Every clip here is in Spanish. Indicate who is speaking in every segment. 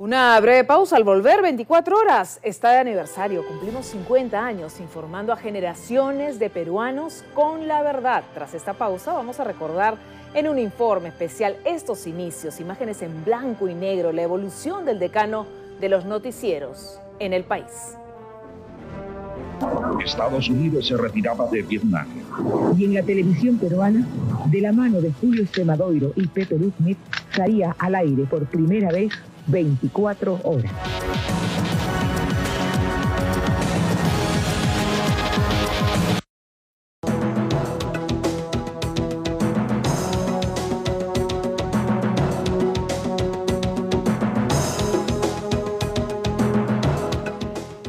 Speaker 1: Una breve pausa. Al volver, 24 horas, está de aniversario. Cumplimos 50 años informando a generaciones de peruanos con la verdad. Tras esta pausa vamos a recordar en un informe especial estos inicios, imágenes en blanco y negro, la evolución del decano de los noticieros en el país.
Speaker 2: Estados Unidos se retiraba de Vietnam.
Speaker 3: Y en la televisión peruana, de la mano de Julio Extremadoiro y Pepe Ludmir, salía al aire por primera vez 24 horas.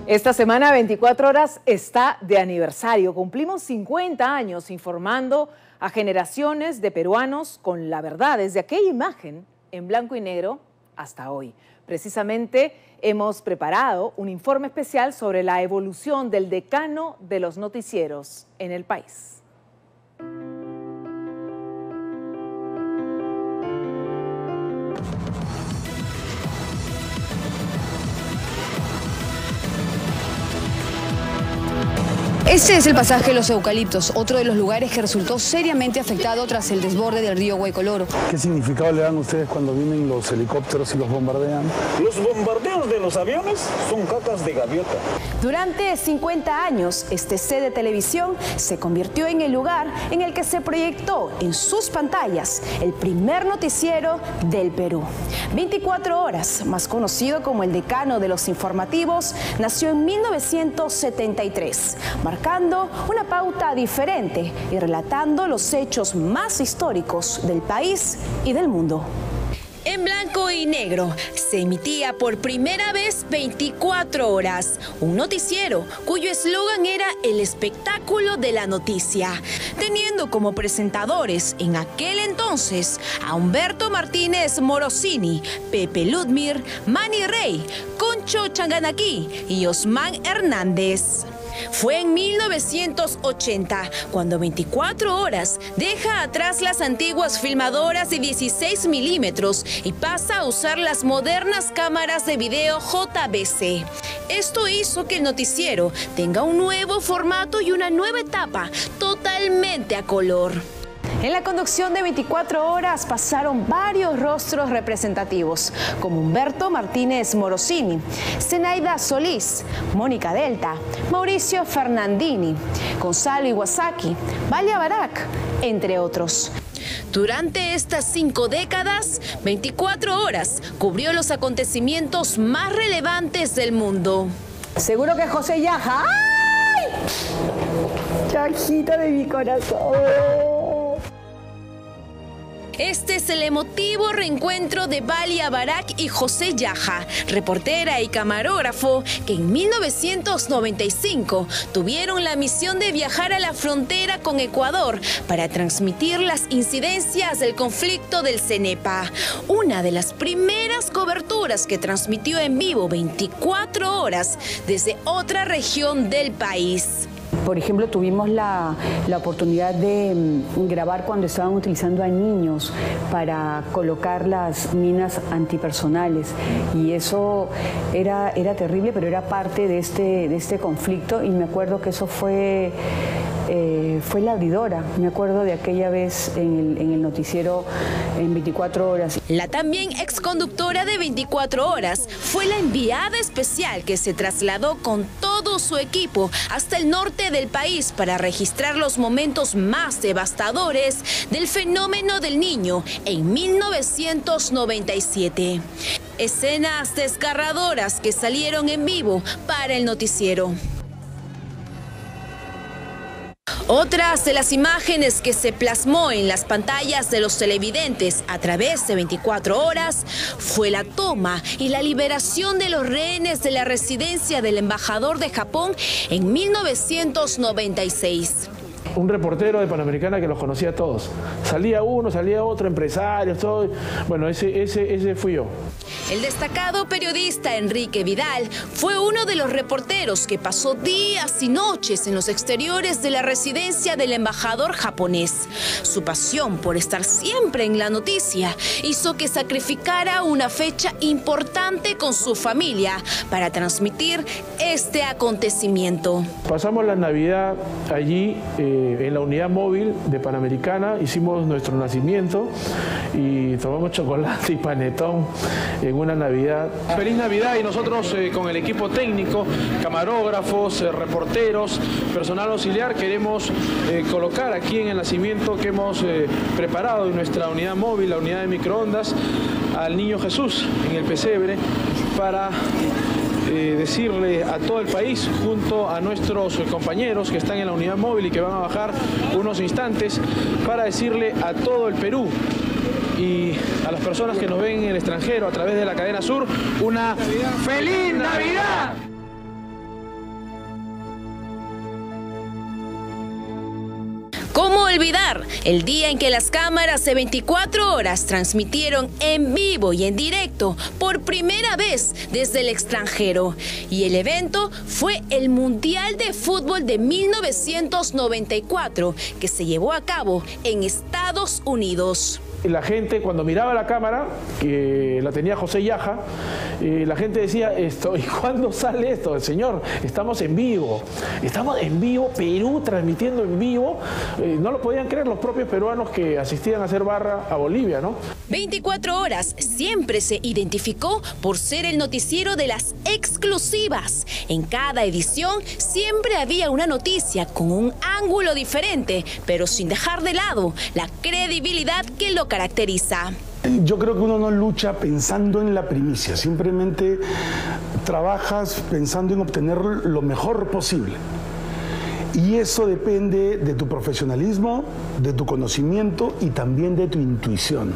Speaker 1: Esta semana 24 horas está de aniversario. Cumplimos 50 años informando a generaciones de peruanos con la verdad, desde aquella imagen en blanco y negro hasta hoy. Precisamente hemos preparado un informe especial sobre la evolución del decano de los noticieros en el país.
Speaker 4: Este es el pasaje de los Eucaliptos, otro de los lugares que resultó seriamente afectado tras el desborde del río Huaycoloro.
Speaker 5: ¿Qué significado le dan ustedes cuando vienen los helicópteros y los bombardean?
Speaker 6: Los bombardeos de los aviones son cacas de gaviota.
Speaker 7: Durante 50 años, este set de televisión se convirtió en el lugar en el que se proyectó en sus pantallas el primer noticiero del Perú. 24 horas, más conocido como el decano de los informativos, nació en 1973, marcando una pauta diferente y relatando los hechos más históricos del país y del mundo.
Speaker 8: En blanco y negro se emitía por primera vez 24 horas, un noticiero cuyo eslogan era el espectáculo de la noticia, teniendo como presentadores en aquel entonces a Humberto Martínez Morosini, Pepe Ludmir, Manny Rey, Concho Changanaquí y Osman Hernández. Fue en 1980 cuando 24 horas deja atrás las antiguas filmadoras de 16 milímetros y pasa a usar las modernas cámaras de video JVC. Esto hizo que el noticiero tenga un nuevo formato y una nueva etapa totalmente a color.
Speaker 7: En la conducción de 24 horas pasaron varios rostros representativos, como Humberto Martínez Morosini, Zenaida Solís, Mónica Delta, Mauricio Fernandini, Gonzalo Iwasaki, Valia Barak, entre otros.
Speaker 8: Durante estas 5 décadas, 24 horas cubrió los acontecimientos más relevantes del mundo.
Speaker 3: Seguro que José Yaja. ¡Ay! Yajita de mi corazón.
Speaker 8: Este es el emotivo reencuentro de Valia Barak y José Yaja, reportera y camarógrafo, que en 1995 tuvieron la misión de viajar a la frontera con Ecuador para transmitir las incidencias del conflicto del Cenepa, una de las primeras coberturas que transmitió en vivo 24 horas desde otra región del país.
Speaker 4: Por ejemplo, tuvimos la oportunidad de grabar cuando estaban utilizando a niños para colocar las minas antipersonales, y eso era terrible, pero era parte de este conflicto, y me acuerdo que eso fue la abridora. Me acuerdo de aquella vez en el noticiero en 24 horas.
Speaker 8: La también exconductora de 24 horas fue la enviada especial que se trasladó con todo su equipo hasta el norte del país para registrar los momentos más devastadores del fenómeno del Niño en 1997. Escenas desgarradoras que salieron en vivo para el noticiero. Otras de las imágenes que se plasmó en las pantallas de los televidentes a través de 24 horas fue la toma y la liberación de los rehenes de la residencia del embajador de Japón en 1996.
Speaker 5: Un reportero de Panamericana que los conocía a todos. Salía uno, salía otro, empresarios, todo. Bueno, ese fui yo.
Speaker 8: El destacado periodista Enrique Vidal fue uno de los reporteros que pasó días y noches en los exteriores de la residencia del embajador japonés. Su pasión por estar siempre en la noticia hizo que sacrificara una fecha importante con su familia para transmitir este acontecimiento.
Speaker 9: Pasamos la Navidad allí en la unidad móvil de Panamericana, hicimos nuestro nacimiento y tomamos chocolate y panetón en una Navidad. Feliz Navidad, y nosotros con el equipo técnico, camarógrafos, reporteros, personal auxiliar, queremos colocar aquí en el nacimiento que hemos preparado en nuestra unidad móvil, la unidad de microondas, al niño Jesús en el pesebre para decirle a todo el país, junto a nuestros compañeros que están en la unidad móvil y que van a bajar unos instantes, para decirle a todo el Perú y a las personas que nos ven en el extranjero a través de la cadena Sur, una ¡Feliz Navidad!
Speaker 8: ¿Cómo olvidar el día en que las cámaras de 24 horas transmitieron en vivo y en directo por primera vez desde el extranjero? Y el evento fue el Mundial de Fútbol de 1994, que se llevó a cabo en Estados Unidos.
Speaker 9: La gente, cuando miraba la cámara, que la tenía José Yaja, la gente decía esto: ¿y cuándo sale esto? Señor, estamos en vivo, Perú transmitiendo en vivo. No lo podían creer los propios peruanos que asistían a hacer barra a Bolivia, ¿no?
Speaker 8: 24 horas siempre se identificó por ser el noticiero de las exclusivas. En cada edición siempre había una noticia con un ángulo diferente, pero sin dejar de lado la credibilidad que lo caracteriza.
Speaker 5: Yo creo que uno no lucha pensando en la primicia, simplemente trabajas pensando en obtener lo mejor posible. Y eso depende de tu profesionalismo, de tu conocimiento y también de tu intuición,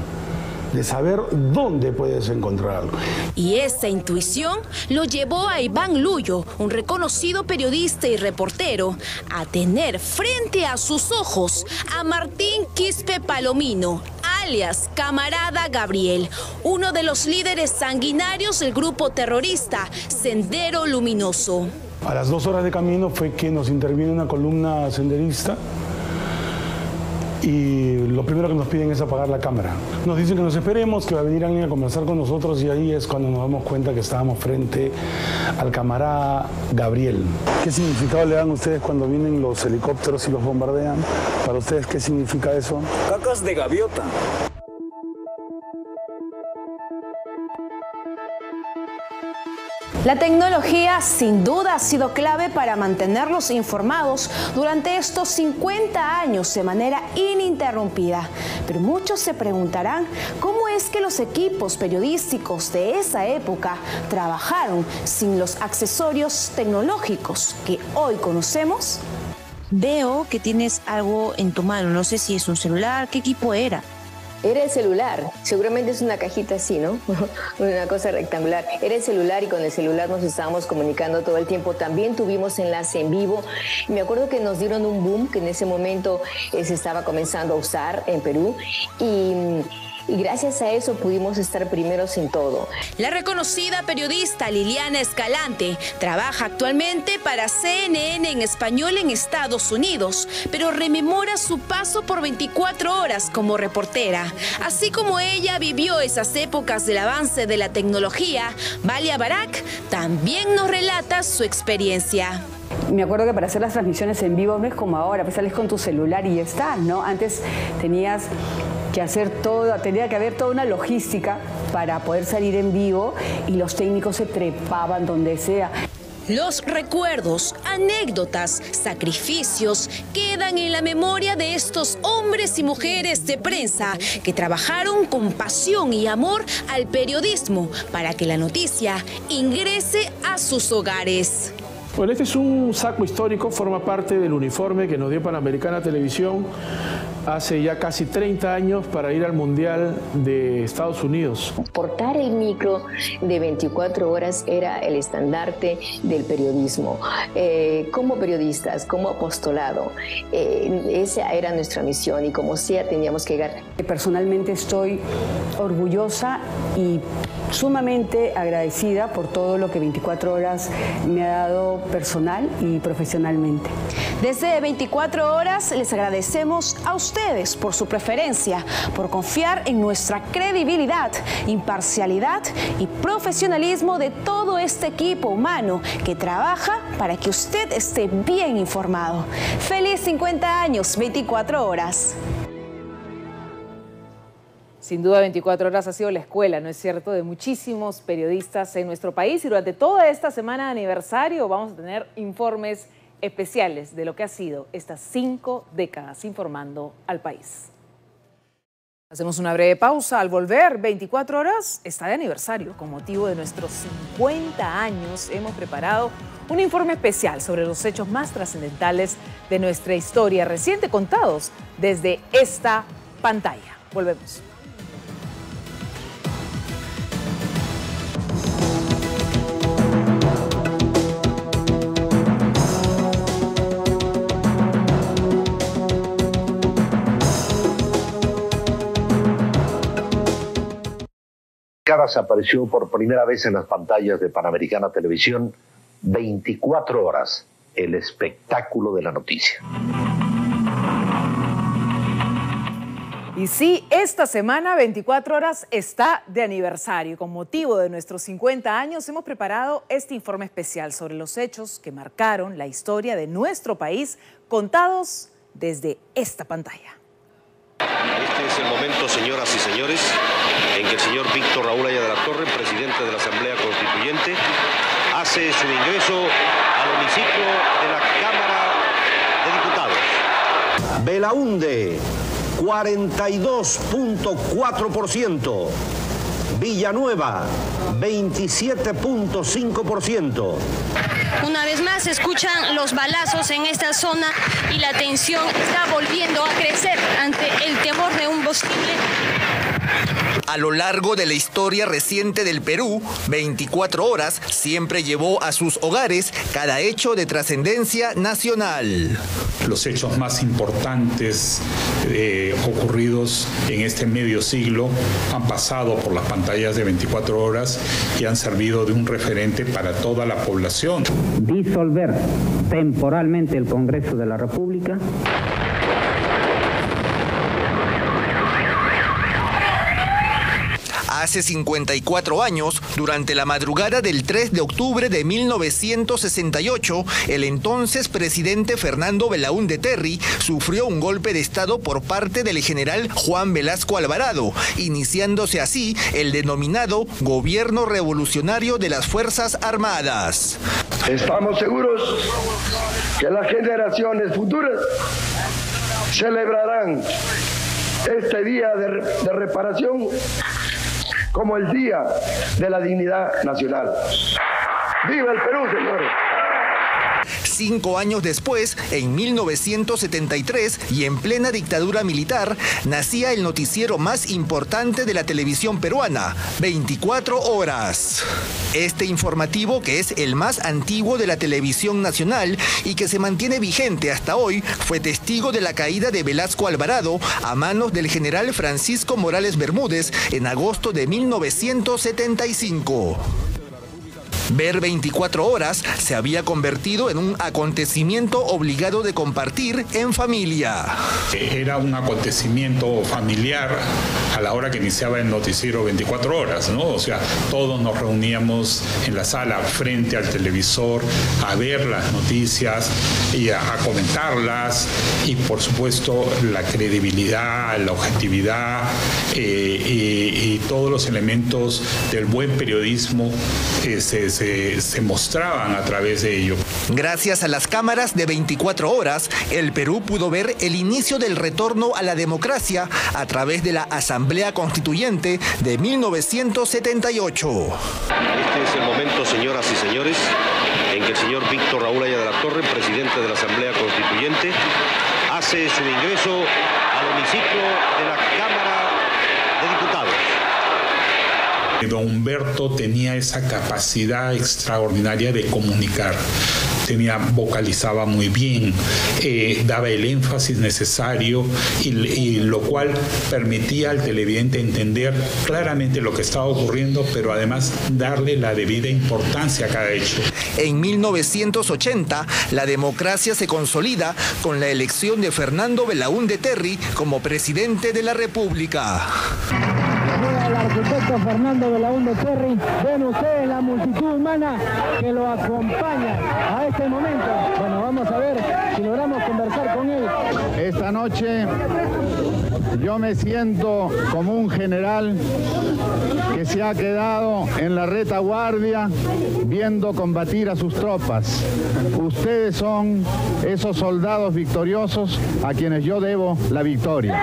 Speaker 5: de saber dónde puedes encontrar algo.
Speaker 8: Y esa intuición lo llevó a Iván Luyo, un reconocido periodista y reportero, a tener frente a sus ojos a Martín Quispe Palomino, alias Camarada Gabriel, uno de los líderes sanguinarios del grupo terrorista Sendero Luminoso.
Speaker 5: A las 2 horas de camino fue que nos interviene una columna senderista y lo primero que nos piden es apagar la cámara. Nos dicen que nos esperemos, que va a venir alguien a conversar con nosotros, y ahí es cuando nos damos cuenta que estábamos frente al camarada Gabriel. ¿Qué significado le dan ustedes cuando vienen los helicópteros y los bombardean? Para ustedes, ¿qué significa eso?
Speaker 6: Cacas de gaviota.
Speaker 7: La tecnología sin duda ha sido clave para mantenerlos informados durante estos 50 años de manera ininterrumpida. Pero muchos se preguntarán cómo es que los equipos periodísticos de esa época trabajaron sin los accesorios tecnológicos que hoy conocemos.
Speaker 10: Veo que tienes algo en tu mano, no sé si es un celular, ¿qué equipo era?
Speaker 11: Era el celular, seguramente es una cajita así, ¿no? Una cosa rectangular. Era el celular y con el celular nos estábamos comunicando todo el tiempo. También tuvimos enlace en vivo. Me acuerdo que nos dieron un boom que en ese momento se estaba comenzando a usar en Perú y gracias a eso pudimos estar primeros en todo.
Speaker 8: La reconocida periodista Liliana Escalante trabaja actualmente para CNN en español en Estados Unidos, pero rememora su paso por 24 horas como reportera. Así como ella vivió esas épocas del avance de la tecnología, Valia Barak también nos relata su experiencia.
Speaker 4: Me acuerdo que para hacer las transmisiones en vivo no es como ahora, pues sales con tu celular y ya está, ¿no? Antes tenías que hacer todo, tenía que haber toda una logística para poder salir en vivo y los técnicos se trepaban donde sea.
Speaker 8: Los recuerdos, anécdotas, sacrificios quedan en la memoria de estos hombres y mujeres de prensa que trabajaron con pasión y amor al periodismo para que la noticia ingrese a sus hogares.
Speaker 9: Bueno, este es un saco histórico, forma parte del uniforme que nos dio Panamericana Televisión hace ya casi 30 años para ir al Mundial de Estados Unidos.
Speaker 11: Portar el micro de 24 horas era el estandarte del periodismo. Como periodistas, como apostolado, esa era nuestra misión y como sea teníamos que llegar.
Speaker 4: Personalmente estoy orgullosa y sumamente agradecida por todo lo que 24 horas me ha dado personal y profesionalmente.
Speaker 7: Desde 24 horas les agradecemos a ustedes por su preferencia, por confiar en nuestra credibilidad, imparcialidad y profesionalismo de todo este equipo humano que trabaja para que usted esté bien informado. ¡Feliz 50 años, 24 horas!
Speaker 1: Sin duda, 24 horas ha sido la escuela, ¿no es cierto?, de muchísimos periodistas en nuestro país, y durante toda esta semana de aniversario vamos a tener informes especiales de lo que ha sido estas 5 décadas informando al país. Hacemos una breve pausa. Al volver, 24 horas está de aniversario. Con motivo de nuestros 50 años hemos preparado un informe especial sobre los hechos más trascendentales de nuestra historia reciente, contados desde esta pantalla. Volvemos.
Speaker 12: Apareció por primera vez en las pantallas de Panamericana Televisión. 24 horas, el espectáculo de la noticia.
Speaker 1: Y sí, esta semana 24 horas está de aniversario. Con motivo de nuestros 50 años hemos preparado este informe especial sobre los hechos que marcaron la historia de nuestro país, contados desde esta pantalla.
Speaker 13: Este es el momento, señoras y señores, en que el señor Víctor Raúl Haya de la Torre, presidente de la Asamblea Constituyente, hace su ingreso al hemiciclo de la Cámara de Diputados.
Speaker 14: Belaúnde, 42.4%. Villanueva, 27.5%.
Speaker 15: Una vez más se escuchan los balazos en esta zona y la tensión está volviendo a crecer ante el temor de un posible.
Speaker 16: A lo largo de la historia reciente del Perú, 24 horas siempre llevó a sus hogares cada hecho de trascendencia nacional.
Speaker 17: Los hechos más importantes ocurridos en este medio siglo han pasado por las pantallas de 24 horas y han servido de un referente para toda la población.
Speaker 18: Disolver temporalmente el Congreso de la República.
Speaker 16: Hace 54 años, durante la madrugada del 3 de octubre de 1968, el entonces presidente Fernando Belaúnde Terry sufrió un golpe de Estado por parte del general Juan Velasco Alvarado, iniciándose así el denominado Gobierno Revolucionario de las Fuerzas Armadas.
Speaker 19: Estamos seguros que las generaciones futuras celebrarán este día de reparación como el Día de la Dignidad Nacional. ¡Viva el Perú, señores!
Speaker 16: 5 años después, en 1973, y en plena dictadura militar, nacía el noticiero más importante de la televisión peruana, 24 horas. Este informativo, que es el más antiguo de la televisión nacional y que se mantiene vigente hasta hoy, fue testigo de la caída de Velasco Alvarado a manos del general Francisco Morales Bermúdez en agosto de 1975. Ver 24 horas se había convertido en un acontecimiento obligado de compartir en familia.
Speaker 17: Era un acontecimiento familiar a la hora que iniciaba el noticiero 24 horas, ¿no? O sea, todos nos reuníamos en la sala frente al televisor a ver las noticias y a comentarlas, y por supuesto la credibilidad, la objetividad y todos los elementos del buen periodismo se mostraban a través de ello.
Speaker 16: Gracias a las cámaras de 24 horas, el Perú pudo ver el inicio del retorno a la democracia a través de la Asamblea Constituyente de 1978.
Speaker 13: Este es el momento, señoras y señores, en que el señor Víctor Raúl Haya de la Torre, presidente de la Asamblea Constituyente, hace su ingreso al al hemiciclo de la Cámara de Diputados.
Speaker 17: Don Humberto tenía esa capacidad extraordinaria de comunicar. Vocalizaba muy bien, daba el énfasis necesario y lo cual permitía al televidente entender claramente lo que estaba ocurriendo, pero además darle la debida importancia a cada hecho.
Speaker 16: En 1980, la democracia se consolida con la elección de Fernando Belaúnde Terry como presidente de la República.
Speaker 20: El arquitecto Fernando Belaúnde Terry, ven ustedes la multitud humana que lo acompaña a este momento. Bueno, vamos a ver si logramos conversar con él.
Speaker 21: Esta noche yo me siento como un general que se ha quedado en la retaguardia viendo combatir a sus tropas. Ustedes son esos soldados victoriosos a quienes yo debo la victoria.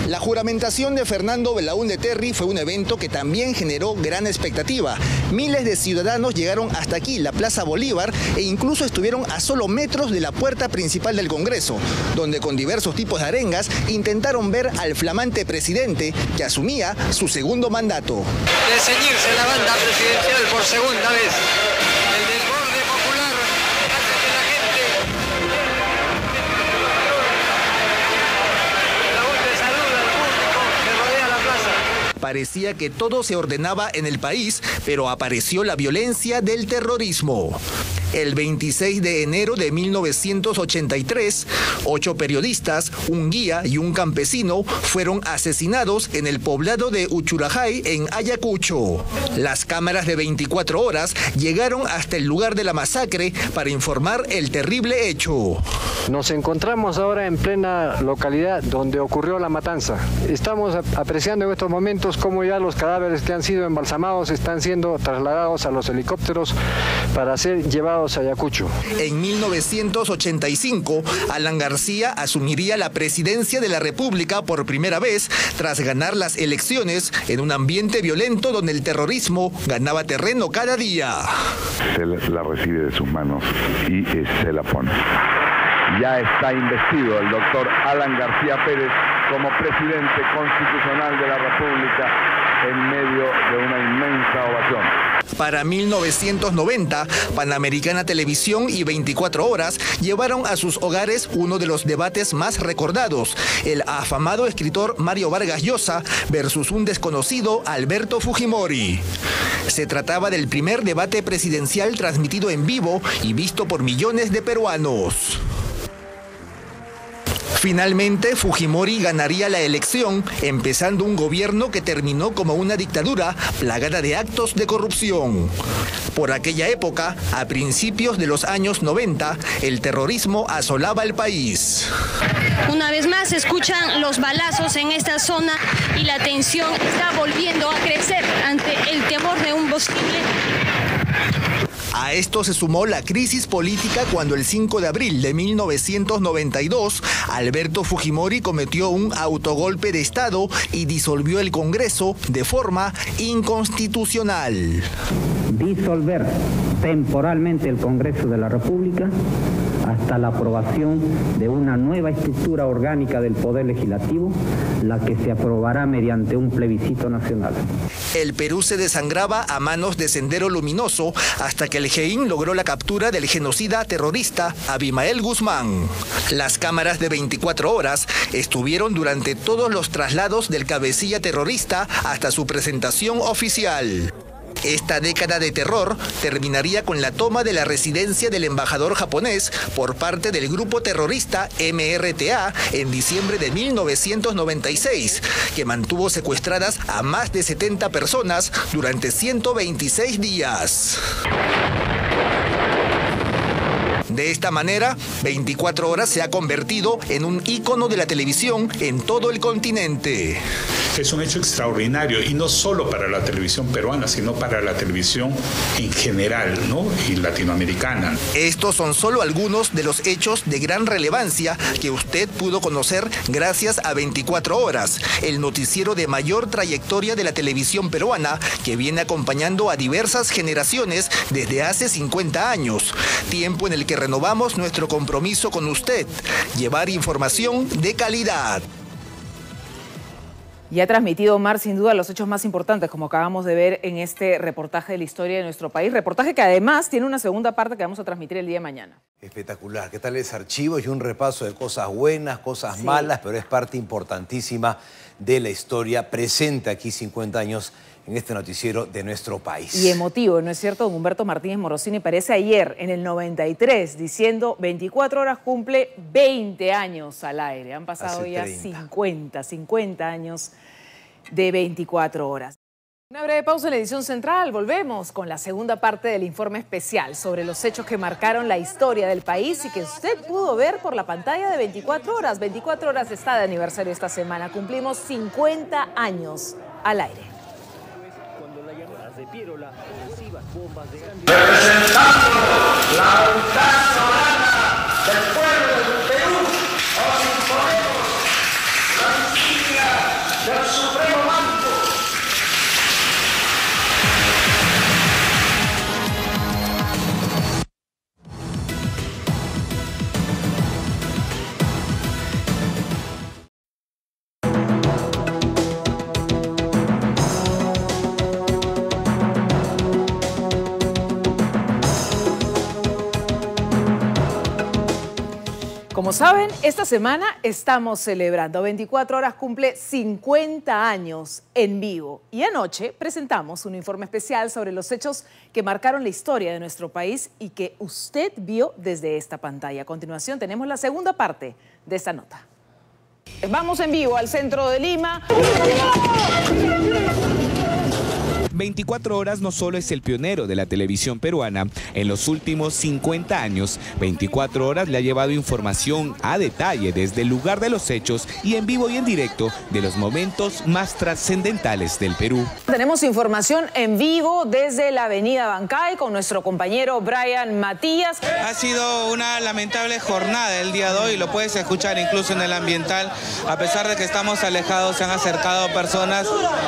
Speaker 16: La juramentación de Fernando Belaúnde Terry fue un evento que también generó gran expectativa. Miles de ciudadanos llegaron hasta aquí, la Plaza Bolívar, e incluso estuvieron a solo metros de la puerta principal del Congreso, donde con diversos tipos de arengas intentaron ver al flamante presidente que asumía su segundo mandato.
Speaker 22: De ceñirse la banda presidencial por segunda vez. El desborde popular hace que la gente...
Speaker 16: Parecía que todo se ordenaba en el país, pero apareció la violencia del terrorismo. El 26 de enero de 1983, 8 periodistas, un guía y un campesino fueron asesinados en el poblado de Uchurajay, en Ayacucho. Las cámaras de 24 horas llegaron hasta el lugar de la masacre para informar el terrible hecho.
Speaker 23: Nos encontramos ahora en plena localidad donde ocurrió la matanza. Estamos apreciando en estos momentos cómo ya los cadáveres que han sido embalsamados están siendo trasladados a los helicópteros para ser llevados a Ayacucho.
Speaker 16: En 1985, Alan García asumiría la presidencia de la República por primera vez tras ganar las elecciones en un ambiente violento donde el terrorismo ganaba terreno cada día.
Speaker 24: Se la recibe de sus manos y se la pone. Ya está investido el doctor Alan García Pérez como presidente constitucional de la República en medio de una inmensa ovación.
Speaker 16: Para 1990, Panamericana Televisión y 24 Horas llevaron a sus hogares uno de los debates más recordados, el afamado escritor Mario Vargas Llosa versus un desconocido Alberto Fujimori. Se trataba del primer debate presidencial transmitido en vivo y visto por millones de peruanos. Finalmente, Fujimori ganaría la elección, empezando un gobierno que terminó como una dictadura plagada de actos de corrupción. Por aquella época, a principios de los años 90, el terrorismo asolaba el país.
Speaker 15: Una vez más se escuchan los balazos en esta zona y la tensión está volviendo a crecer ante el temor de un posible...
Speaker 16: A esto se sumó la crisis política cuando el 5 de abril de 1992, Alberto Fujimori cometió un autogolpe de Estado y disolvió el Congreso de forma inconstitucional.
Speaker 18: Disolver temporalmente el Congreso de la República hasta la aprobación de una nueva estructura orgánica del Poder Legislativo, la que se aprobará mediante un plebiscito nacional.
Speaker 16: El Perú se desangraba a manos de Sendero Luminoso hasta que el GEIN logró la captura del genocida terrorista Abimael Guzmán. Las cámaras de 24 horas estuvieron durante todos los traslados del cabecilla terrorista hasta su presentación oficial. Esta década de terror terminaría con la toma de la residencia del embajador japonés por parte del grupo terrorista MRTA en diciembre de 1996, que mantuvo secuestradas a más de 70 personas durante 126 días. De esta manera, 24 horas se ha convertido en un ícono de la televisión en todo el continente.
Speaker 17: es un hecho extraordinario, y no solo para la televisión peruana, sino para la televisión en general, ¿no? Y latinoamericana.
Speaker 16: Estos son solo algunos de los hechos de gran relevancia que usted pudo conocer gracias a 24 Horas, el noticiero de mayor trayectoria de la televisión peruana, que viene acompañando a diversas generaciones desde hace 50 años. Tiempo en el que renovamos nuestro compromiso con usted, llevar información de calidad.
Speaker 1: Y ha transmitido, Omar, sin duda los hechos más importantes, como acabamos de ver en este reportaje de la historia de nuestro país. Reportaje que además tiene una segunda parte que vamos a transmitir el día de mañana.
Speaker 2: Espectacular. ¿Qué tal ese archivo? Y un repaso de cosas buenas, cosas malas, pero es parte importantísima de la historia presente aquí 50 años en este noticiero de nuestro país.
Speaker 1: Y emotivo, ¿no es cierto? Don Humberto Martínez Morosini parece ayer, en el 93, diciendo 24 Horas cumple 20 años al aire. Han pasado ya 50 años de 24 Horas. Una breve pausa en la edición central. Volvemos con la segunda parte del informe especial sobre los hechos que marcaron la historia del país y que usted pudo ver por la pantalla de 24 Horas. 24 Horas está de aniversario esta semana. Cumplimos 50 años al aire.
Speaker 3: Representando la unidad soberana del pueblo del Perú, os imponemos la insignia del Supremo Mando.
Speaker 1: Como saben, esta semana estamos celebrando. 24 Horas cumple 50 años en vivo. Y anoche presentamos un informe especial sobre los hechos que marcaron la historia de nuestro país y que usted vio desde esta pantalla. A continuación tenemos la segunda parte de esta nota. Vamos en vivo al centro de Lima.
Speaker 5: 24 Horas no solo es el pionero de la televisión peruana. En los últimos 50 años, 24 Horas le ha llevado información a detalle desde el lugar de los hechos y en vivo y en directo de los momentos más trascendentales del Perú.
Speaker 1: Tenemos información en vivo desde la avenida Bancay con nuestro compañero Brian Matías.
Speaker 6: Ha sido una lamentable jornada el día de hoy, lo puedes escuchar incluso en el ambiental. A pesar de que estamos alejados, se han acercado personas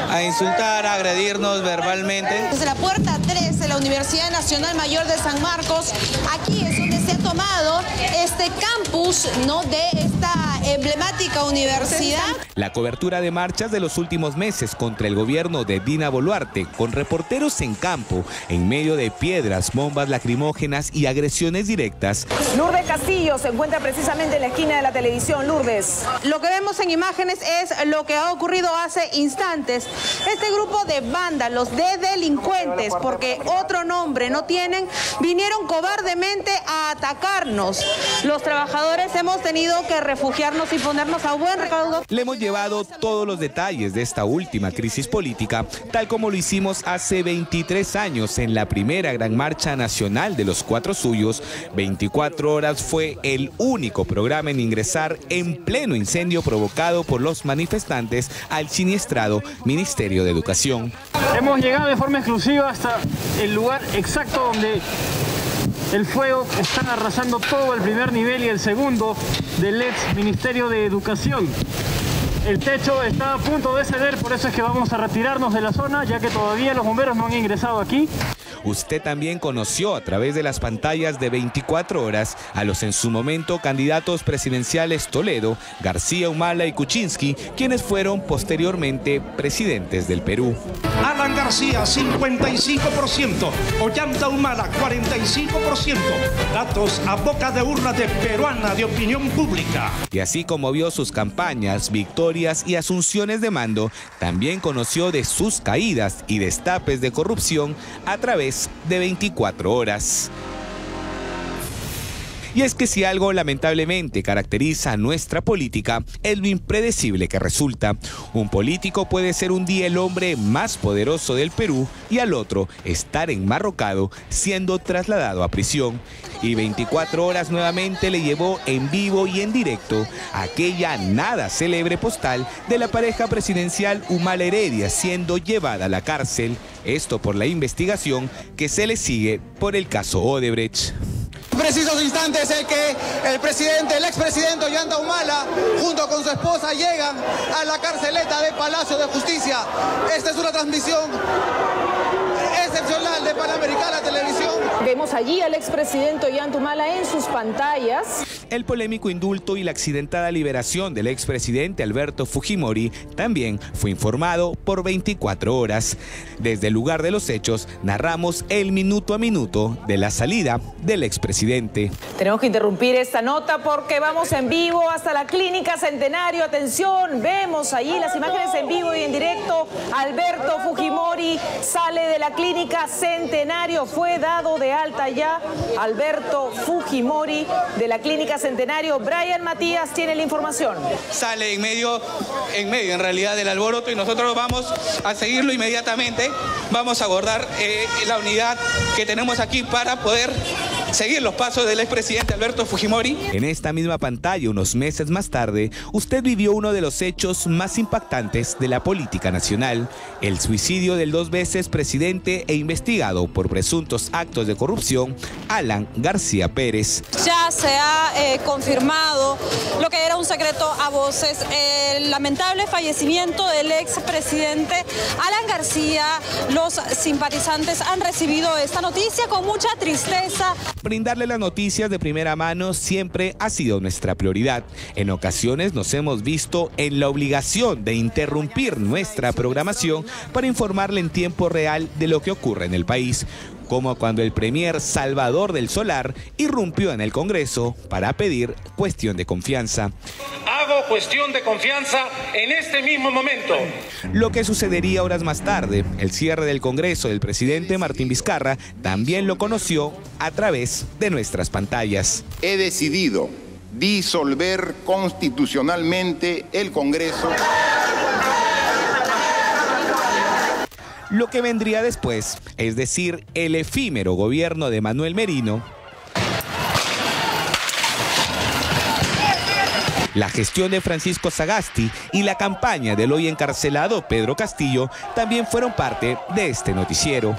Speaker 6: a insultar, a agredirnos verbalmente.
Speaker 25: Desde la puerta 3 de la Universidad Nacional Mayor de San Marcos, aquí es donde se ha tomado este campus, ¿no?, de esta emblemática universidad.
Speaker 5: La cobertura de marchas de los últimos meses contra el gobierno de Dina Boluarte, con reporteros en campo, en medio de piedras, bombas lacrimógenas y agresiones directas.
Speaker 1: Lourdes Castillo se encuentra precisamente en la esquina de la televisión. Lourdes.
Speaker 25: Lo que vemos en imágenes es lo que ha ocurrido hace instantes. Este grupo de vándalos, de delincuentes, porque otro nombre no tienen, vinieron cobardemente a atacarnos. Los trabajadores hemos tenido que refugiarnos y ponernos a buen recaudo.
Speaker 5: Le hemos llevado todos los detalles de esta última crisis política, tal como lo hicimos hace 23 años en la primera gran marcha nacional de los Cuatro Suyos. 24 Horas fue el único programa en ingresar en pleno incendio provocado por los manifestantes al siniestrado Ministerio de Educación.
Speaker 26: Hemos llegado de forma exclusiva hasta el lugar exacto donde el fuego está arrasando todo el primer nivel y el segundo del ex Ministerio de Educación. El techo está a punto de ceder, por eso es que vamos a retirarnos de la zona, ya que todavía los bomberos no han ingresado aquí.
Speaker 5: Usted también conoció a través de las pantallas de 24 Horas a los en su momento candidatos presidenciales Toledo, García Humala y Kuczynski, quienes fueron posteriormente presidentes del Perú.
Speaker 27: Alan García, 55%, Ollanta Humala, 45%. Datos a boca de urna de Peruana de Opinión Pública.
Speaker 5: Y así como vio sus campañas, victorias y asunciones de mando, también conoció de sus caídas y destapes de corrupción a través de 24 Horas. Y es que si algo lamentablemente caracteriza a nuestra política, es lo impredecible que resulta. Un político puede ser un día el hombre más poderoso del Perú y al otro estar enmarrocado siendo trasladado a prisión. Y 24 horas nuevamente le llevó en vivo y en directo aquella nada célebre postal de la pareja presidencial Humala Heredia siendo llevada a la cárcel. Esto por la investigación que se le sigue por el caso Odebrecht.
Speaker 4: Precisos instantes en que el expresidente Ollanta Humala, junto con su esposa, llegan a la carceleta de Palacio de Justicia. Esta es una transmisión excepcional de Panamericana Televisión.
Speaker 1: Vemos allí al expresidente Ollanta Humala en sus pantallas.
Speaker 5: El polémico indulto y la accidentada liberación del expresidente Alberto Fujimori también fue informado por 24 horas. Desde el lugar de los hechos narramos el minuto a minuto de la salida del expresidente.
Speaker 1: Tenemos que interrumpir esta nota porque vamos en vivo hasta la Clínica Centenario. Atención, vemos allí las imágenes en vivo y en directo. Alberto Fujimori sale de la Clínica Centenario, fue dado de alta ya Alberto Fujimori de la Clínica Centenario. Brian Matías tiene la información.
Speaker 6: Sale en medio en realidad del alboroto y nosotros vamos a seguirlo inmediatamente. Vamos a abordar la unidad que tenemos aquí para poder seguir los pasos del expresidente Alberto Fujimori.
Speaker 5: En esta misma pantalla, unos meses más tarde, usted vivió uno de los hechos más impactantes de la política nacional, el suicidio del 2 veces presidente e investigado por presuntos actos de corrupción, Alan García Pérez.
Speaker 7: Ya se ha confirmado lo que era un secreto a voces, el lamentable fallecimiento del expresidente Alan García. Los simpatizantes han recibido esta noticia con mucha tristeza.
Speaker 5: Brindarle las noticias de primera mano siempre ha sido nuestra prioridad. En ocasiones nos hemos visto en la obligación de interrumpir nuestra programación para informarle en tiempo real de lo que ocurre en el país, como cuando el premier Salvador del Solar irrumpió en el Congreso para pedir cuestión de confianza.
Speaker 27: Hago cuestión de confianza en este mismo momento.
Speaker 5: Lo que sucedería horas más tarde, el cierre del Congreso del presidente Martín Vizcarra, también lo conoció a través de nuestras pantallas.
Speaker 8: He decidido disolver constitucionalmente el Congreso.
Speaker 5: Lo que vendría después, es decir, el efímero gobierno de Manuel Merino, la gestión de Francisco Sagasti y la campaña del hoy encarcelado Pedro Castillo también fueron parte de este noticiero.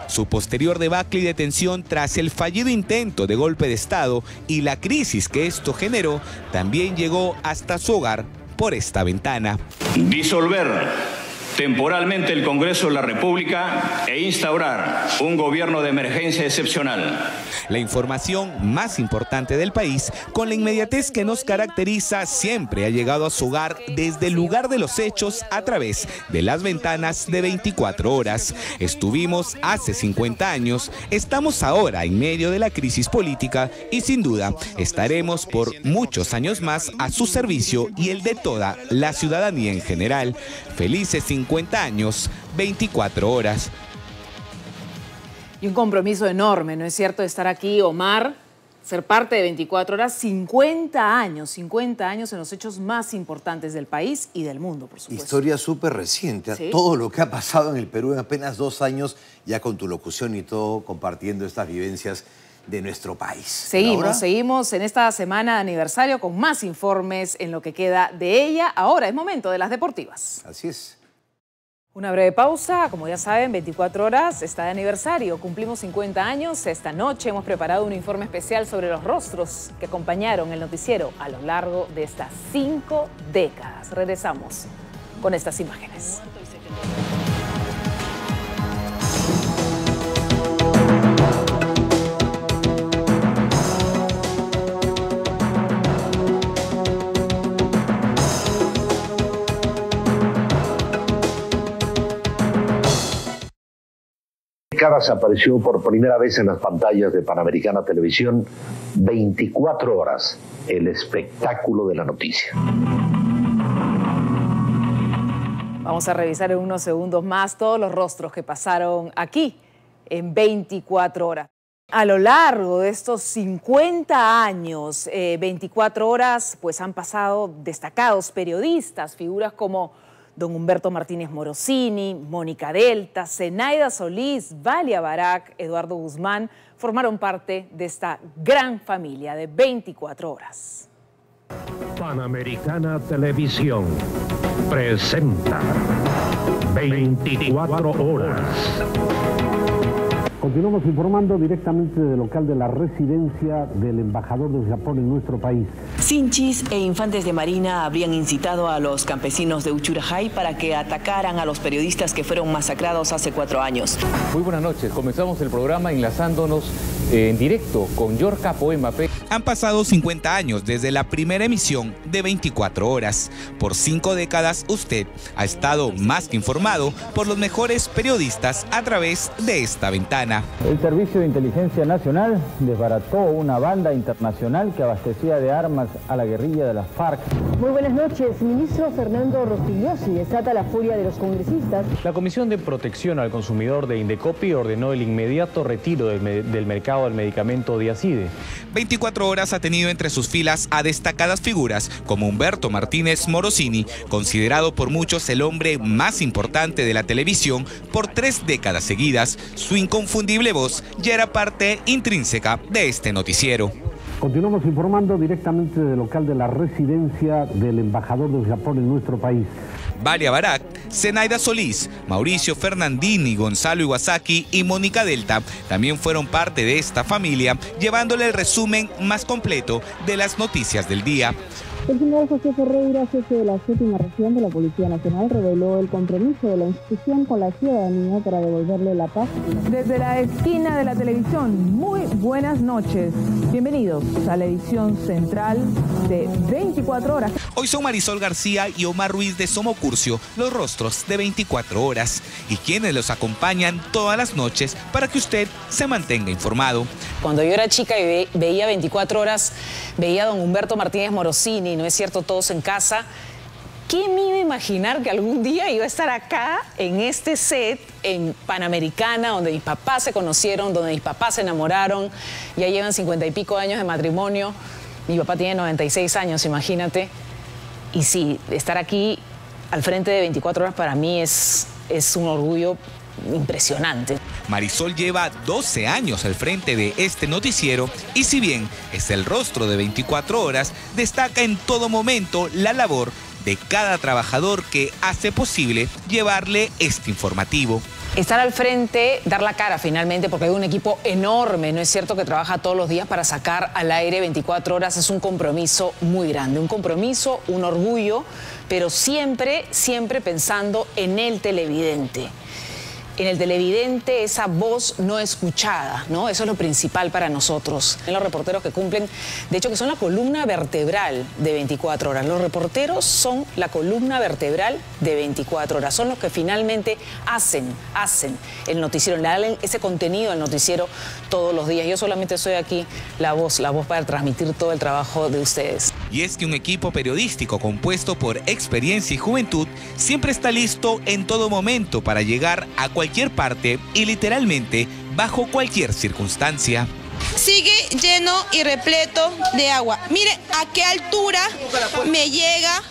Speaker 5: Su posterior debacle y detención tras el fallido intento de golpe de Estado y la crisis que esto generó también llegó hasta su hogar por esta ventana.
Speaker 9: Disolver temporalmente el Congreso de la República e instaurar un gobierno de emergencia excepcional.
Speaker 5: La información más importante del país, con la inmediatez que nos caracteriza, siempre ha llegado a su hogar desde el lugar de los hechos a través de las ventanas de 24 horas. Estuvimos hace 50 años, estamos ahora en medio de la crisis política y sin duda estaremos por muchos años más a su servicio y el de toda la ciudadanía en general. Felices 50 años, 24 horas.
Speaker 1: Y un compromiso enorme, ¿no es cierto?, de estar aquí, Omar, ser parte de 24 horas, 50 años en los hechos más importantes del país y del mundo, por supuesto.
Speaker 2: Historia súper reciente, ¿sí? Todo lo que ha pasado en el Perú en apenas 2 años, ya con tu locución y todo, compartiendo estas vivencias de nuestro país.
Speaker 1: Seguimos en esta semana de aniversario con más informes en lo que queda de ella. Ahora es momento de las deportivas.
Speaker 2: Así es.
Speaker 1: Una breve pausa, como ya saben, 24 horas está de aniversario, cumplimos 50 años. Esta noche hemos preparado un informe especial sobre los rostros que acompañaron el noticiero a lo largo de estas 5 décadas. Regresamos con estas imágenes.
Speaker 14: Caras apareció por primera vez en las pantallas de Panamericana Televisión. 24 horas, el espectáculo de la noticia.
Speaker 1: Vamos a revisar en unos segundos más todos los rostros que pasaron aquí en 24 horas. A lo largo de estos 50 años, 24 horas, pues han pasado destacados periodistas, figuras como don Humberto Martínez Morosini, Mónica Delta, Zenaida Solís, Valia Barak, Eduardo Guzmán, formaron parte de esta gran familia de 24 horas.
Speaker 10: Panamericana Televisión presenta 24 horas.
Speaker 11: Continuamos informando directamente del local de la residencia del embajador de Japón en nuestro país.
Speaker 12: Sinchis e infantes de marina habrían incitado a los campesinos de Uchurajay para que atacaran a los periodistas que fueron masacrados hace 4 años.
Speaker 13: Muy buenas noches. Comenzamos el programa enlazándonos en directo con Yorka Poemape.
Speaker 5: Han pasado 50 años desde la primera emisión de 24 horas. Por 5 décadas usted ha estado más que informado por los mejores periodistas a través de esta ventana.
Speaker 13: El Servicio de Inteligencia Nacional desbarató una banda internacional que abastecía de armas a la guerrilla de las FARC.
Speaker 19: Muy buenas noches. Ministro Fernando Rospigliosi desata la furia de los congresistas.
Speaker 13: La Comisión de Protección al Consumidor de Indecopi ordenó el inmediato retiro del mercado del medicamento Diacide.
Speaker 5: 24 horas ha tenido entre sus filas a destacadas figuras como Humberto Martínez Morosini, considerado por muchos el hombre más importante de la televisión por 3 décadas seguidas. Su inconfundible voz ya era parte intrínseca de este noticiero.
Speaker 11: Continuamos informando directamente del local de la residencia del embajador de Japón en nuestro país.
Speaker 5: Valia Barak, Zenaida Solís, Mauricio Fernandini, Gonzalo Iwasaki y Mónica Delta también fueron parte de esta familia, llevándole el resumen más completo de las noticias del día.
Speaker 19: El general José Ferreira, jefe de la 7ª región de la Policía Nacional, reveló el compromiso de la institución con la ciudadanía para devolverle la paz.
Speaker 20: Desde la esquina de la televisión, muy buenas noches. Bienvenidos a la edición central de 24 horas.
Speaker 5: Hoy son Marisol García y Omar Ruiz de Somocurcio, los rostros de 24 horas, y quienes los acompañan todas las noches para que usted se mantenga informado.
Speaker 21: Cuando yo era chica y veía 24 horas, veía a don Humberto Martínez Morosini, ¿no es cierto? Todos en casa. ¿Quién me iba a imaginar que algún día iba a estar acá, en este set, en Panamericana, donde mis papás se conocieron, donde mis papás se enamoraron? Ya llevan 50 y pico años de matrimonio. Mi papá tiene 96 años, imagínate. Y sí, estar aquí al frente de 24 horas para mí es un orgullo impresionante.
Speaker 5: Marisol lleva 12 años al frente de este noticiero y si bien es el rostro de 24 horas, destaca en todo momento la labor de cada trabajador que hace posible llevarle este informativo.
Speaker 21: Estar al frente, dar la cara finalmente, porque hay un equipo enorme, ¿no es cierto?, que trabaja todos los días para sacar al aire 24 horas, es un compromiso muy grande, un compromiso, un orgullo, pero siempre pensando en el televidente. En el televidente, esa voz no escuchada, ¿no? Eso es lo principal para nosotros. Los reporteros que cumplen, de hecho, que son la columna vertebral de 24 horas. Los reporteros son la columna vertebral de 24 horas. Son los que finalmente hacen el noticiero, le dan ese contenido al noticiero todos los días. Yo solamente soy aquí la voz para transmitir todo el trabajo de ustedes.
Speaker 5: Y es que un equipo periodístico compuesto por experiencia y juventud siempre está listo en todo momento para llegar a cualquier parte y literalmente bajo cualquier circunstancia.
Speaker 25: Sigue lleno y repleto de agua. Mire a qué altura me llega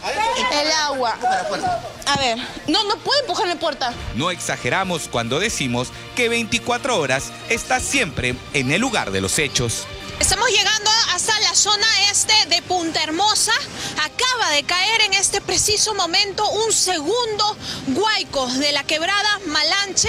Speaker 25: el agua. A ver, no puede empujar la puerta.
Speaker 5: No exageramos cuando decimos que 24 horas está siempre en el lugar de los hechos.
Speaker 25: Estamos llegando hasta la zona este de Punta Hermosa. Acaba de caer en este preciso momento un segundo huaico de la quebrada Malanche.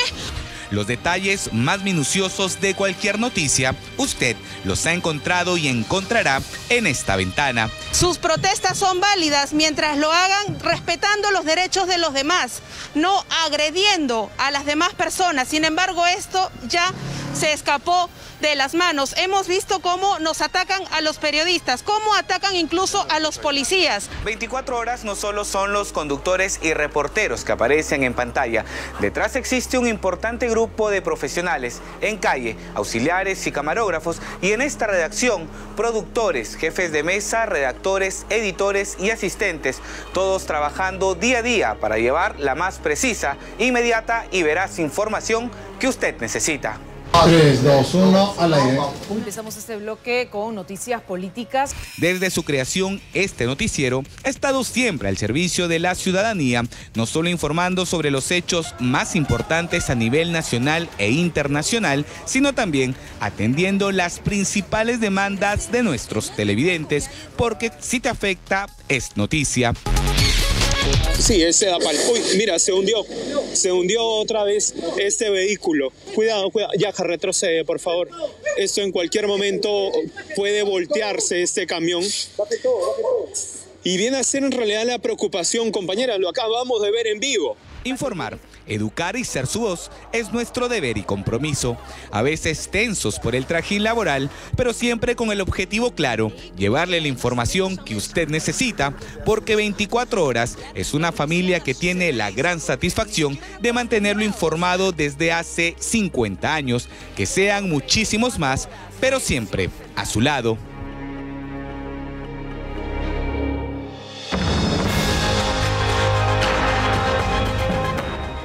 Speaker 5: Los detalles más minuciosos de cualquier noticia, usted los ha encontrado y encontrará en esta ventana.
Speaker 25: Sus protestas son válidas mientras lo hagan respetando los derechos de los demás, no agrediendo a las demás personas. Sin embargo, esto ya se escapó de las manos. Hemos visto cómo nos atacan a los periodistas, cómo atacan incluso a los policías.
Speaker 5: 24 horas no solo son los conductores y reporteros que aparecen en pantalla. Detrás existe un importante grupo de profesionales en calle, auxiliares y camarógrafos, y en esta redacción, productores, jefes de mesa, redactores, editores y asistentes, todos trabajando día a día para llevar la más precisa, inmediata y veraz información que usted necesita.
Speaker 15: 3, 2, 1, al aire.
Speaker 1: Empezamos este bloque con noticias políticas.
Speaker 5: Desde su creación, este noticiero ha estado siempre al servicio de la ciudadanía, no solo informando sobre los hechos más importantes a nivel nacional e internacional, sino también atendiendo las principales demandas de nuestros televidentes, porque si te afecta, es noticia.
Speaker 16: Sí, ese da palo. Uy, mira, se hundió otra vez este vehículo. Cuidado, cuidado, ya retrocede, por favor. Esto en cualquier momento puede voltearse este camión. Y viene a ser en realidad la preocupación, compañeras, lo acabamos de ver en vivo.
Speaker 5: Informar, educar y ser su voz es nuestro deber y compromiso, a veces tensos por el trajín laboral, pero siempre con el objetivo claro, llevarle la información que usted necesita, porque 24 horas es una familia que tiene la gran satisfacción de mantenerlo informado desde hace 50 años, que sean muchísimos más, pero siempre a su lado.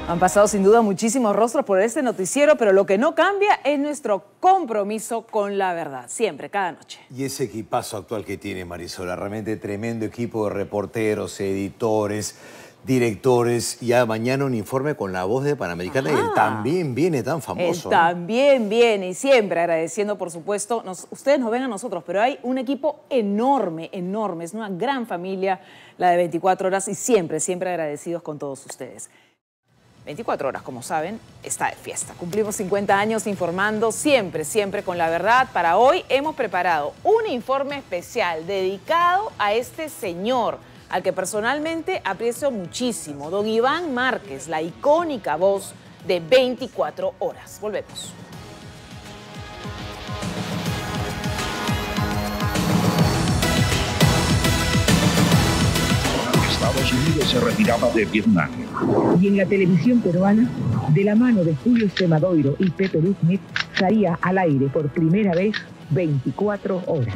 Speaker 1: Han pasado sin duda muchísimos rostros por este noticiero, pero lo que no cambia es nuestro compromiso con la verdad, siempre, cada noche.
Speaker 2: Y ese equipazo actual que tiene Marisola, realmente tremendo equipo de reporteros, editores, directores. Ya mañana un informe con La Voz de Panamericana y él también viene tan famoso.
Speaker 1: Él también viene y siempre agradeciendo, por supuesto, ustedes nos ven a nosotros, pero hay un equipo enorme, enorme, es una gran familia la de 24 horas y siempre, siempre agradecidos con todos ustedes. 24 horas, como saben, está de fiesta. Cumplimos 50 años informando siempre, siempre con la verdad. Para hoy hemos preparado un informe especial dedicado a este señor, al que personalmente aprecio muchísimo, don Iván Márquez, la icónica voz de 24 horas. Volvemos.
Speaker 17: Estados Unidos se retiraba de Vietnam.
Speaker 18: Y en la televisión peruana, de la mano de Julio Extremadoiro y Pepe Luznet, salía al aire por primera vez 24 horas.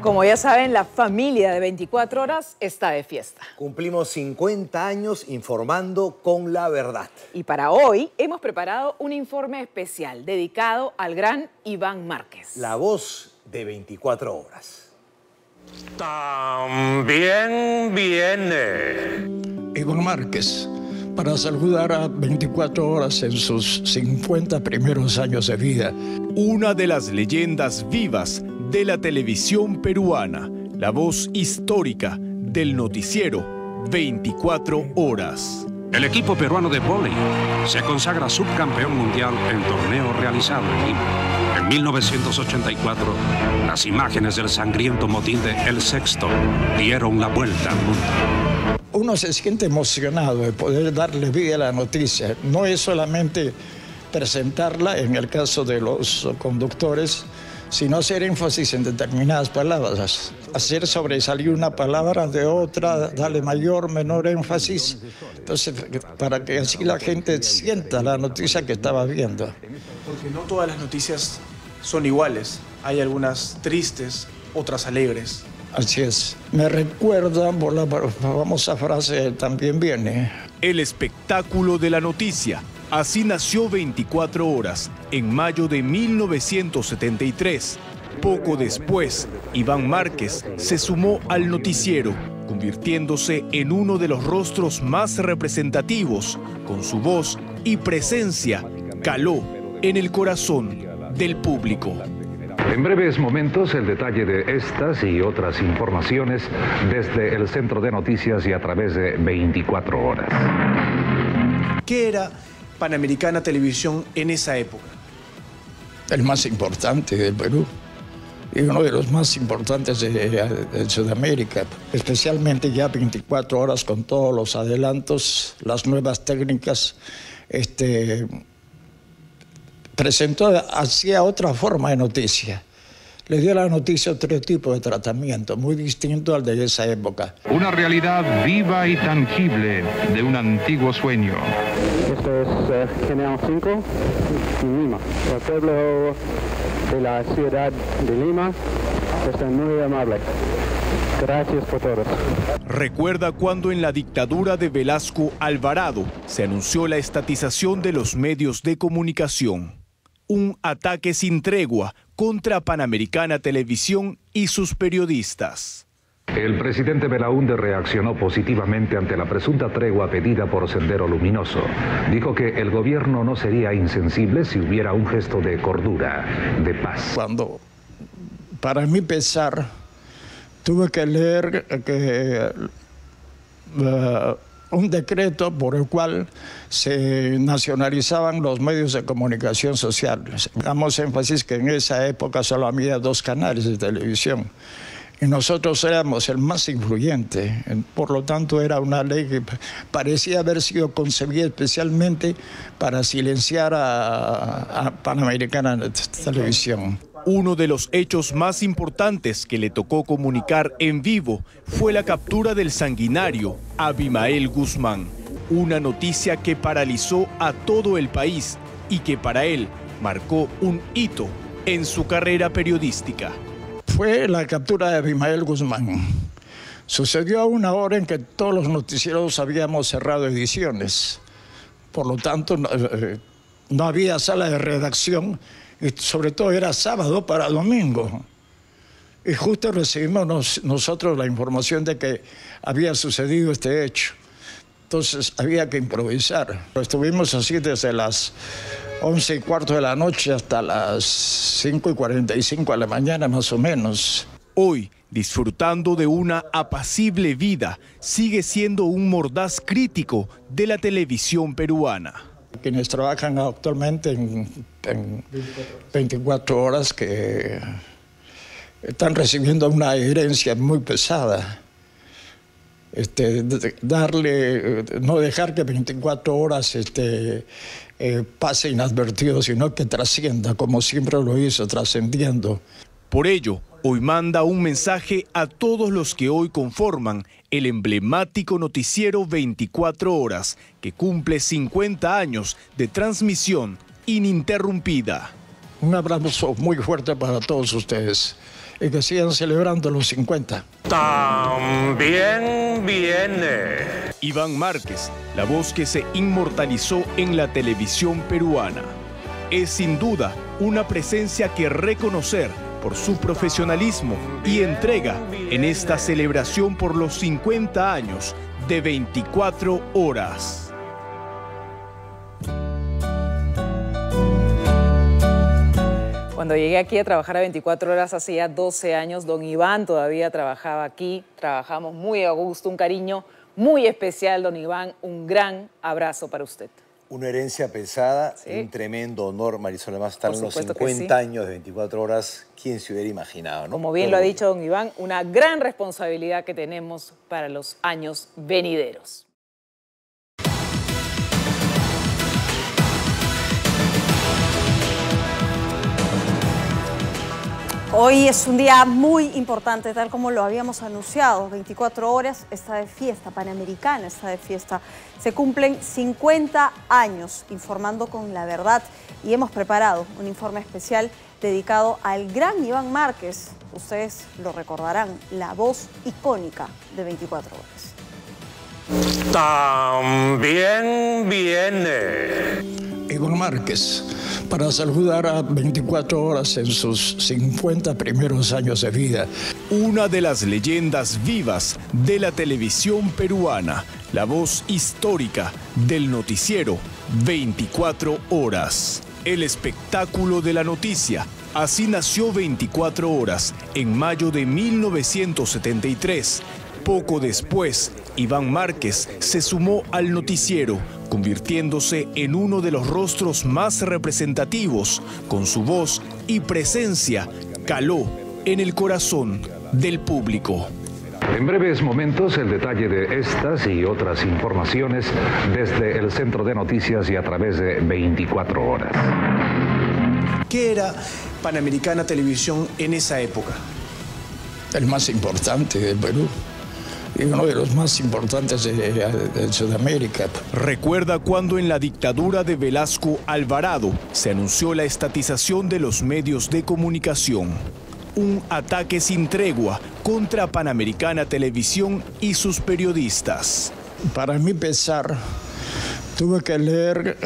Speaker 1: Como ya saben, la familia de 24 horas está de fiesta.
Speaker 2: Cumplimos 50 años informando con la verdad.
Speaker 1: Y para hoy hemos preparado un informe especial dedicado al gran Iván Márquez.
Speaker 2: La voz de 24 horas.
Speaker 10: También viene
Speaker 22: Iván Márquez para saludar a 24 horas en sus 50 primeros años de vida.
Speaker 23: Una de las leyendas vivas de la televisión peruana, la voz histórica del noticiero 24 horas.
Speaker 10: el equipo peruano de vóley se consagra subcampeón mundial en torneo realizado en Lima. En 1984, las imágenes del sangriento motín de El Sexto dieron la vuelta al mundo.
Speaker 22: Uno se siente emocionado de poder darle vida a la noticia. No es solamente presentarla, en el caso de los conductores, sino hacer énfasis en determinadas palabras. Hacer sobresalir una palabra de otra, darle mayor, menor énfasis. Entonces, para que así la gente sienta la noticia que estaba viendo.
Speaker 24: Porque no todas las noticias son iguales. Hay algunas tristes, otras alegres.
Speaker 22: Así es. Me recuerda por la famosa frase también viene.
Speaker 23: El espectáculo de la noticia. Así nació 24 horas, en mayo de 1973. Poco después, Iván Márquez se sumó al noticiero, convirtiéndose en uno de los rostros más representativos. Con su voz y presencia, caló en el corazón del público.
Speaker 28: En breves momentos, el detalle de estas y otras informaciones desde el Centro de Noticias y a través de 24 horas.
Speaker 24: ¿Qué era Panamericana Televisión en esa época?
Speaker 22: El más importante del Perú y uno de los más importantes de Sudamérica, especialmente ya 24 horas con todos los adelantos, las nuevas técnicas. Hacía otra forma de noticia. Le dio a la noticia otro tipo de tratamiento, muy distinto al de esa época.
Speaker 28: Una realidad viva y tangible de un antiguo sueño.
Speaker 26: Esto es General 5 en Lima. El pueblo
Speaker 3: de la ciudad de Lima. Estoy muy amable. Gracias por todo.
Speaker 23: Recuerda cuando en la dictadura de Velasco Alvarado se anunció la estatización de los medios de comunicación. Un ataque sin tregua contra Panamericana Televisión y sus periodistas.
Speaker 28: El presidente Belaúnde reaccionó positivamente ante la presunta tregua pedida por Sendero Luminoso. Dijo que el gobierno no sería insensible si hubiera un gesto de cordura, de paz.
Speaker 22: Cuando, para mi pesar, tuve que leer un decreto por el cual se nacionalizaban los medios de comunicación social. Damos énfasis que en esa época solo había 2 canales de televisión. Y nosotros éramos el más influyente, por lo tanto era una ley que parecía haber sido concebida especialmente para silenciar a Panamericana Televisión.
Speaker 23: Uno de los hechos más importantes que le tocó comunicar en vivo fue la captura del sanguinario Abimael Guzmán, una noticia que paralizó a todo el país y que para él marcó un hito en su carrera periodística.
Speaker 22: Fue la captura de Abimael Guzmán. Sucedió a una hora en que todos los noticieros habíamos cerrado ediciones. Por lo tanto, no había sala de redacción y sobre todo era sábado para domingo. Y justo recibimos nosotros la información de que había sucedido este hecho. Entonces había que improvisar. Estuvimos así desde las 11:15 de la noche hasta las 5:45 de la mañana más o menos.
Speaker 23: Hoy, disfrutando de una apacible vida, sigue siendo un mordaz crítico de la televisión peruana.
Speaker 22: Quienes trabajan actualmente en 24 horas que están recibiendo una herencia muy pesada. No dejar que 24 horas pase inadvertido, sino que trascienda, como siempre lo hizo, trascendiendo.
Speaker 23: Por ello, hoy manda un mensaje a todos los que hoy conforman el emblemático noticiero 24 horas, que cumple 50 años de transmisión ininterrumpida.
Speaker 22: Un abrazo muy fuerte para todos ustedes y que sigan celebrando los 50.
Speaker 23: También viene Iván Márquez, la voz que se inmortalizó en la televisión peruana. Es sin duda una presencia que reconocer por su profesionalismo y entrega en esta celebración por los 50 años de 24 horas.
Speaker 1: Cuando llegué aquí a trabajar a 24 horas hace ya 12 años, don Iván todavía trabajaba aquí, trabajamos muy a gusto, un cariño muy especial, don Iván, un gran abrazo para usted.
Speaker 2: Una herencia pesada, sí. Un tremendo honor, Marisol, además estar en los 50 años de 24 horas, ¿quién se hubiera imaginado, no?
Speaker 1: Como bien lo ha dicho don Iván, una gran responsabilidad que tenemos para los años venideros.
Speaker 4: Hoy es un día muy importante, tal como lo habíamos anunciado. 24 horas está de fiesta, Panamericana está de fiesta. Se cumplen 50 años informando con la verdad y hemos preparado un informe especial dedicado al gran Iván Márquez. Ustedes lo recordarán, la voz icónica de 24 horas.
Speaker 23: También viene
Speaker 22: Iván Márquez, para saludar a 24 horas en sus 50 primeros años de vida.
Speaker 23: Una de las leyendas vivas de la televisión peruana, la voz histórica del noticiero 24 horas. El espectáculo de la noticia. Así nació 24 horas en mayo de 1973. Poco después, Iván Márquez se sumó al noticiero, convirtiéndose en uno de los rostros más representativos. Con su voz y presencia, caló en el corazón del público.
Speaker 28: En breves momentos, el detalle de estas y otras informaciones desde el Centro de Noticias y a través de 24 horas.
Speaker 24: ¿Qué era Panamericana Televisión en esa época?
Speaker 22: El más importante del Perú. y uno de los más importantes de Sudamérica.
Speaker 23: Recuerda cuando en la dictadura de Velasco Alvarado se anunció la estatización de los medios de comunicación. Un ataque sin tregua contra Panamericana Televisión y sus periodistas.
Speaker 22: Para mi pesar, tuve que leer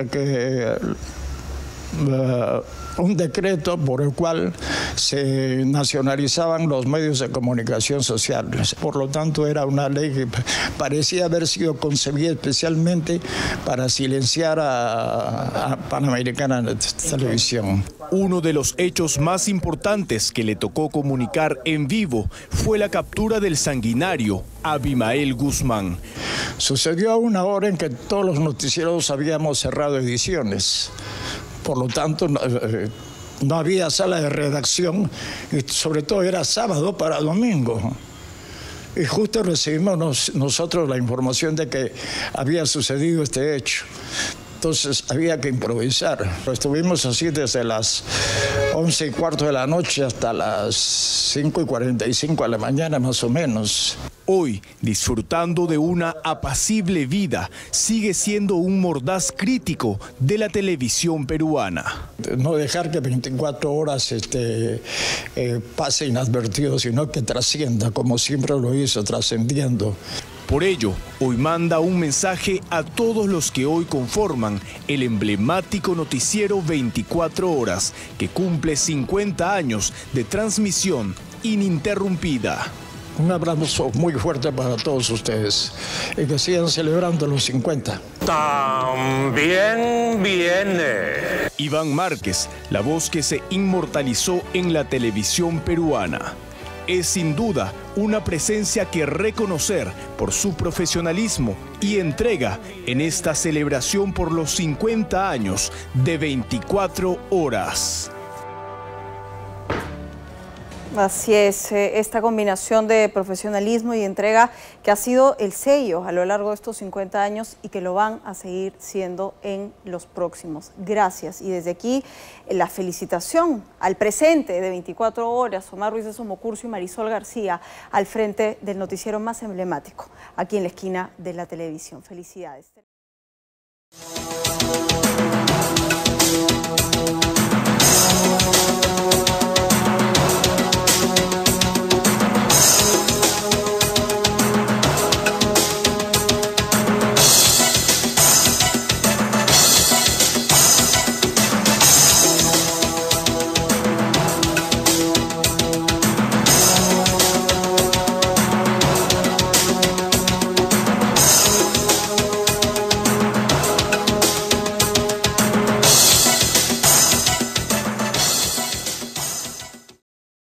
Speaker 22: un decreto por el cual se nacionalizaban los medios de comunicación sociales. Por lo tanto, era una ley que parecía haber sido concebida especialmente para silenciar a Panamericana Televisión.
Speaker 23: Uno de los hechos más importantes que le tocó comunicar en vivo fue la captura del sanguinario Abimael Guzmán.
Speaker 22: Sucedió a una hora en que todos los noticieros habíamos cerrado ediciones. Por lo tanto, no había sala de redacción y sobre todo era sábado para domingo. Y justo recibimos nosotros la información de que había sucedido este hecho. Entonces había que improvisar. Estuvimos así desde las 11:15 de la noche hasta las 5:45 de la mañana más o menos.
Speaker 23: Hoy, disfrutando de una apacible vida, sigue siendo un mordaz crítico de la televisión peruana.
Speaker 22: No dejar que 24 horas pase inadvertido, sino que trascienda, como siempre lo hizo, trascendiendo.
Speaker 23: Por ello, hoy manda un mensaje a todos los que hoy conforman el emblemático noticiero 24 horas, que cumple 50 años de transmisión ininterrumpida.
Speaker 22: Un abrazo muy fuerte para todos ustedes y que sigan celebrando los 50.
Speaker 23: También viene Iván Márquez, la voz que se inmortalizó en la televisión peruana. Es sin duda una presencia que reconocer por su profesionalismo y entrega en esta celebración por los 50 años de 24 horas.
Speaker 4: Así es, esta combinación de profesionalismo y entrega que ha sido el sello a lo largo de estos 50 años y que lo van a seguir siendo en los próximos. Gracias. Y desde aquí, la felicitación al presente de 24 horas, Omar Ruiz de Somocurcio y Marisol García, al frente del noticiero más emblemático, aquí en la esquina de la televisión. Felicidades.